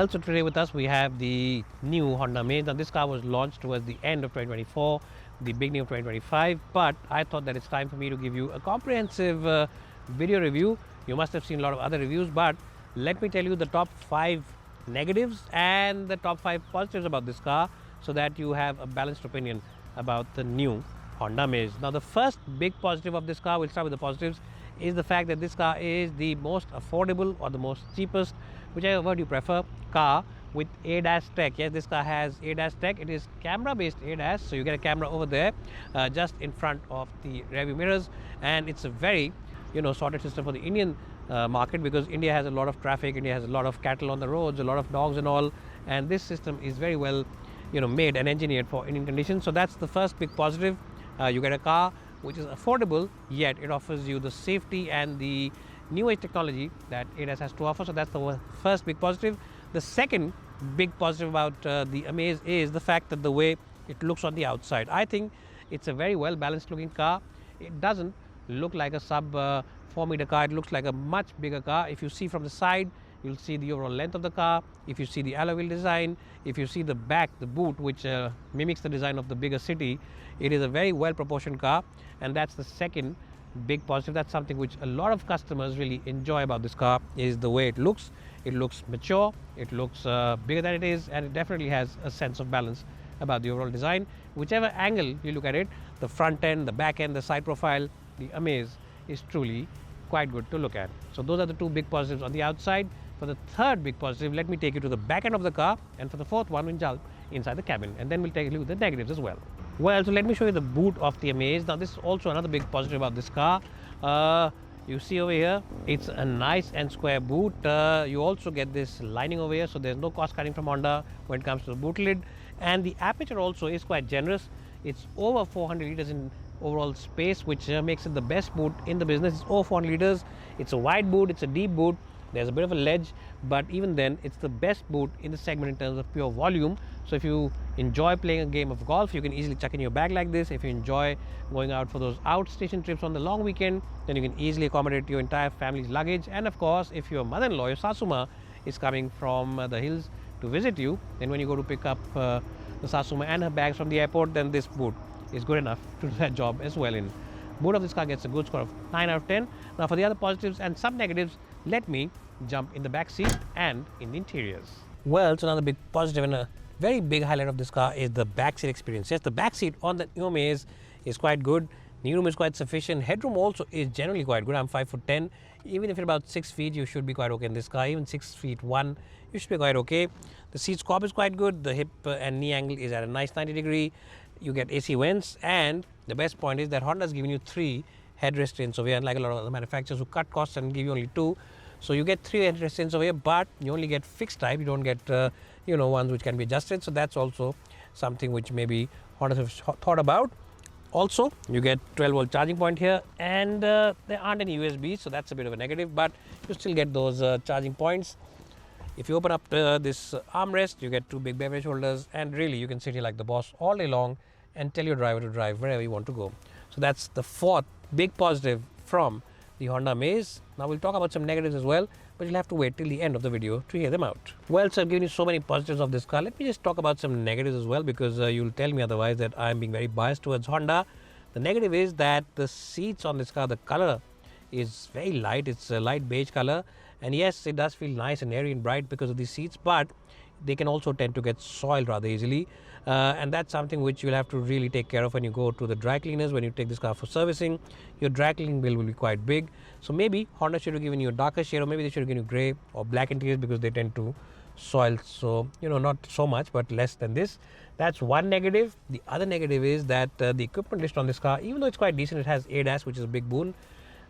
Well, so today with us we have the new Honda Amaze. Now this car was launched towards the end of 2024, the beginning of 2025, but I thought that it's time for me to give you a comprehensive video review. You must have seen a lot of other reviews, but let me tell you the top 5 negatives and the top 5 positives about this car so that you have a balanced opinion about the new Honda Amaze. Now the first big positive of this car, we'll start with the positives, is the fact that this car is the most affordable or the most cheapest, whichever word you prefer, car with ADAS tech. Yes, this car has ADAS tech. It is camera based ADAS, so you get a camera over there just in front of the rearview mirrors, and it's a very sorted system for the Indian market, because India has a lot of traffic, India has a lot of cattle on the roads, a lot of dogs and all, and this system is very well made and engineered for Indian conditions. So that's the first big positive. You get a car which is affordable, yet it offers you the safety and the new age technology that ADAS has to offer. So that's the first big positive. The second big positive about the Amaze is the fact that the way it looks on the outside. I think it's a very well balanced looking car. It doesn't look like a sub 4 meter car. It looks like a much bigger car. If you see from the side, you'll see the overall length of the car. If you see the alloy wheel design, if you see the back, the boot, which mimics the design of the bigger city, it is a very well proportioned car, and that's the second big positive. That's something which a lot of customers really enjoy about this car, is the way it looks. It looks mature, it looks bigger than it is, and it definitely has a sense of balance about the overall design. Whichever angle you look at it, the front end, the back end, the side profile, the Amaze is truly quite good to look at. So those are the two big positives on the outside. For the third big positive, let me take you to the back end of the car, and for the fourth one, we'll jump inside the cabin, and then we'll take a look at the negatives as well. Well, so let me show you the boot of the Amaze. Now this is also another big positive about this car. You see over here, it's a nice and square boot. You also get this lining over here, so there's no cost cutting from Honda when it comes to the boot lid. And the aperture also is quite generous. It's over 400 liters in overall space, which makes it the best boot in the business. It's over 400 liters. It's a wide boot, it's a deep boot. There's a bit of a ledge, but even then, it's the best boot in the segment in terms of pure volume. So if you enjoy playing a game of golf, you can easily chuck in your bag like this. If you enjoy going out for those outstation trips on the long weekend, then you can easily accommodate your entire family's luggage. And of course, if your mother-in-law, your Sasuma, is coming from the hills to visit you, then when you go to pick up the Sasuma and her bags from the airport, then this boot is good enough to do that job as well. In boot of this car gets a good score of 9 out of 10. Now for the other positives and some negatives, let me jump in the back seat and in the interiors. Well, so another big positive and a very big highlight of this car is the back seat experience. Yes, the back seat on the new Amaze is quite good. Knee room is quite sufficient. Headroom also is generally quite good. I'm 5'10". Even if you're about 6 feet, you should be quite okay in this car. Even 6 feet 1, you should be quite okay. The seat scope is quite good. The hip and knee angle is at a nice 90 degree. You get AC vents, and the best point is that Honda has given you 3 head restraints over here, unlike a lot of other manufacturers who cut costs and give you only 2. So you get 3 head restraints over here, but you only get fixed type. You don't get ones which can be adjusted. So that's also something which maybe Honda have thought about. Also, you get 12-volt charging point here, and there aren't any USBs, so that's a bit of a negative, but you still get those charging points. If you open up this armrest, you get 2 big beverage holders, and really you can sit here like the boss all day long and tell your driver to drive wherever you want to go. So that's the fourth big positive from the Honda Amaze. Now we'll talk about some negatives as well, but you'll have to wait till the end of the video to hear them out. Well, so I've given you so many positives of this car. Let me just talk about some negatives as well, because you'll tell me otherwise that I'm being very biased towards Honda. The negative is that the seats on this car, the color is very light. It's a light beige color, and yes, it does feel nice and airy and bright because of these seats, but they can also tend to get soiled rather easily, and that's something which you'll have to really take care of when you go to the dry cleaners. When you take this car for servicing, your dry cleaning bill will be quite big. So maybe Honda should have given you a darker shade, or maybe they should have given you gray or black interiors, because they tend to soil. So not so much, but less than this. That's one negative. The other negative is that the equipment list on this car, even though it's quite decent, it has ADAS, which is a big boon.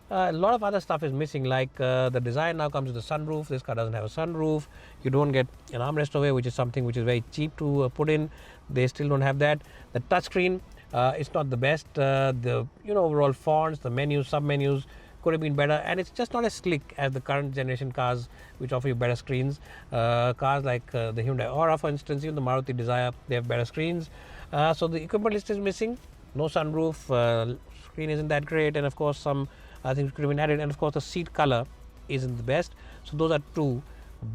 A lot of other stuff is missing, like the design now comes with a sunroof. This car doesn't have a sunroof. You don't get an armrest over here, which is something which is very cheap to put in. They still don't have that. The touchscreen, it's not the best. The overall fonts, the menus, sub-menus could have been better, and it's just not as slick as the current generation cars which offer you better screens. Cars like the Hyundai Aura, for instance, even the Maruti Dzire, they have better screens. So the equipment list is missing. No sunroof, screen isn't that great, and of course some things could have been added, and of course the seat color isn't the best. So those are 2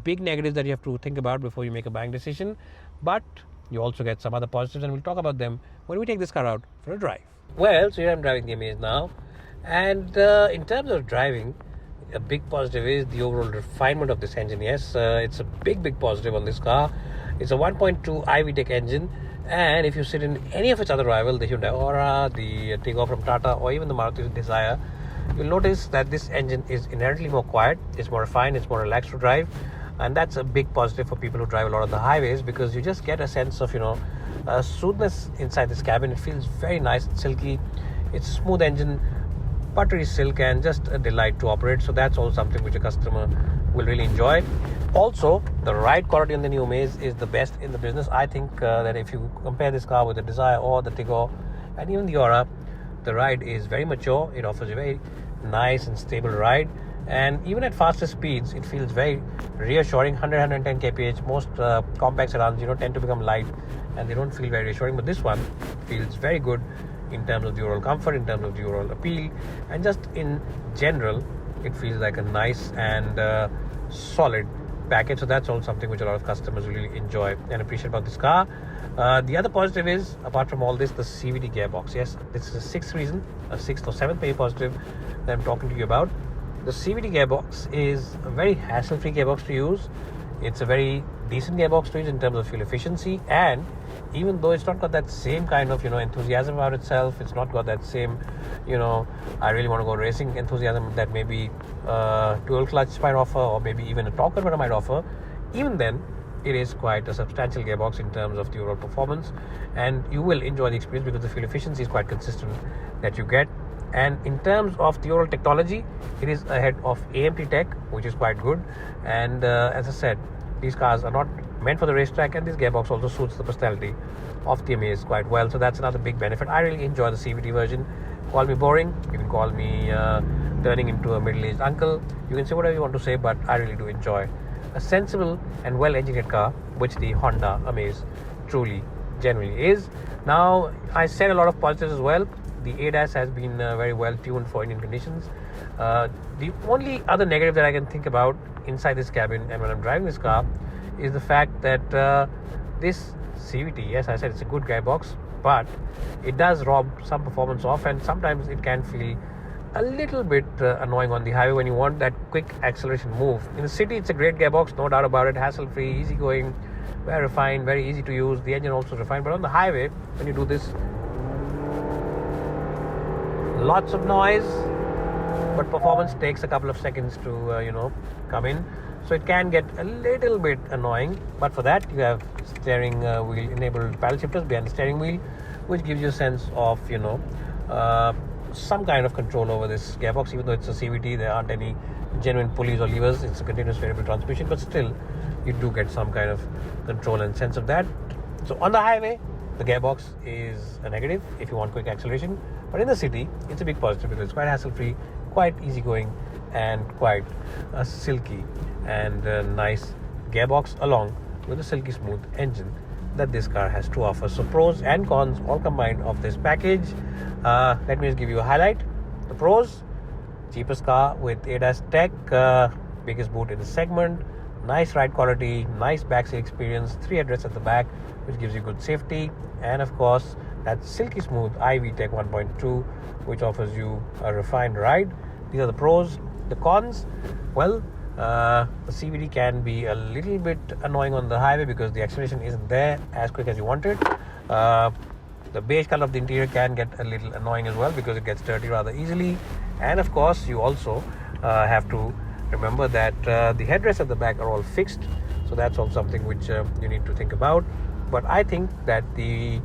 big negatives that you have to think about before you make a buying decision, but you also get some other positives, and we'll talk about them when we take this car out for a drive. Well, so here I'm driving the Amaze now, and in terms of driving, a big positive is the overall refinement of this engine. Yes, it's a big positive on this car. It's a 1.2 iVTEC engine, and if you sit in any of its other rival, the Hyundai Aura, the Tiggo from Tata, or even the Maruti Dzire, you'll notice that this engine is inherently more quiet, it's more refined, it's more relaxed to drive, and that's a big positive for people who drive a lot on the highways, because you just get a sense of smoothness inside this cabin. It feels very nice and silky. It's a smooth engine, buttery silk, and just a delight to operate. So that's also something which a customer will really enjoy. Also, the ride quality on the new Amaze is the best in the business. I think that if you compare this car with the Dzire or the Tiggo and even the Aura, the ride is very mature. It offers a very nice and stable ride, and even at faster speeds it feels very reassuring. 110 kph. Most compact sedans tend to become light and they don't feel very reassuring, but this one feels very good in terms of the overall comfort, in terms of the overall appeal, and just in general it feels like a nice and solid package. So that's also something which a lot of customers really enjoy and appreciate about this car. The other positive is, apart from all this, the CVT gearbox. Yes, this is a sixth or seventh maybe positive that I'm talking to you about. The CVT gearbox is a very hassle-free gearbox to use. It's a very decent gearbox to use in terms of fuel efficiency, and even though it's not got that same kind of enthusiasm about itself, it's not got that same I really want to go racing enthusiasm that maybe dual clutch might offer, or maybe even a torque converter might offer. Even then, it is quite a substantial gearbox in terms of the overall performance, and you will enjoy the experience because the fuel efficiency is quite consistent that you get. And in terms of the overall technology, it is ahead of AMT tech, which is quite good. And as I said, these cars are not meant for the racetrack, and this gearbox also suits the personality of the Amaze quite well. So that's another big benefit. I really enjoy the CVT version. Call me boring, you can call me turning into a middle-aged uncle, you can say whatever you want to say, but I really do enjoy a sensible and well-engineered car, which the Honda Amaze truly, genuinely is. Now, I said a lot of positives as well. The ADAS has been very well tuned for Indian conditions. The only other negative that I can think about inside this cabin and when I'm driving this car is the fact that this CVT, yes, I said it's a good gearbox, but it does rob some performance off, and sometimes it can feel a little bit annoying on the highway when you want that quick acceleration move. In the city, it's a great gearbox, no doubt about it, hassle-free, easygoing, very refined, very easy to use. The engine also refined, but on the highway, when you do this, lots of noise, but performance takes a couple of seconds to come in, so it can get a little bit annoying. But for that, you have steering wheel enabled paddle shifters behind the steering wheel, which gives you a sense of some kind of control over this gearbox. Even though it's a CVT, there aren't any genuine pulleys or levers. It's a continuous variable transmission, but still you do get some kind of control and sense of that. So on the highway, the gearbox is a negative if you want quick acceleration, but in the city it's a big positive because it's quite hassle-free, quite easygoing, and quite a silky and nice gearbox, along with a silky smooth engine that this car has to offer. So pros and cons all combined of this package. Let me just give you a highlight. The pros: cheapest car with ADAS tech, biggest boot in the segment, nice ride quality, nice backseat experience, 3 headrests at the back, which gives you good safety, and of course that silky smooth iVTEC 1.2, which offers you a refined ride. These are the pros. The cons: well, the CVT can be a little bit annoying on the highway because the acceleration isn't there as quick as you want it. The beige color of the interior can get a little annoying as well because it gets dirty rather easily. And of course, you also have to remember that the headrests at the back are all fixed, so that's also something which you need to think about. But I think that the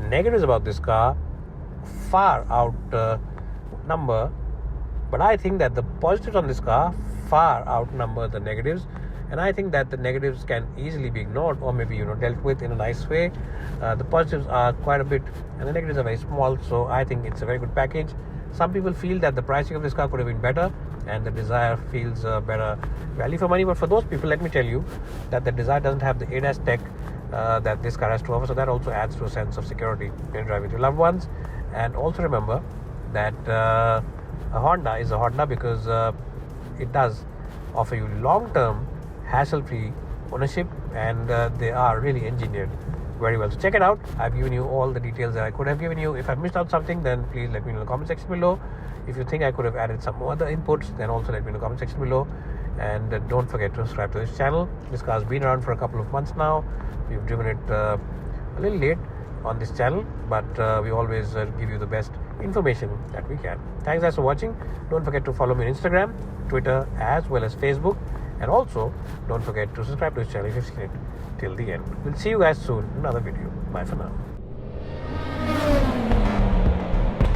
negatives about this car far outnumber, but I think that the positives on this car far outnumber the negatives, and I think that the negatives can easily be ignored or maybe dealt with in a nice way. The positives are quite a bit and the negatives are very small, so I think it's a very good package. Some people feel that the pricing of this car could have been better and the Dzire feels better value for money, but for those people, let me tell you that the Dzire doesn't have the ADAS tech that this car has to offer, so that also adds to a sense of security when driving with your loved ones. And also remember that a Honda is a Honda because it does offer you long-term hassle-free ownership, and they are really engineered very well. So check it out. I've given you all the details that I could have given you. If I've missed out something, then please let me know in the comment section below. If you think I could have added some other inputs, then also let me know in the comment section below. And don't forget to subscribe to this channel. This car's been around for a couple of months now. We've driven it a little late on this channel, but we always give you the best information that we can. Thanks guys for watching. Don't forget to follow me on Instagram, Twitter, as well as Facebook. And also, don't forget to subscribe to this channel if you've seen it till the end. We'll see you guys soon in another video. Bye for now.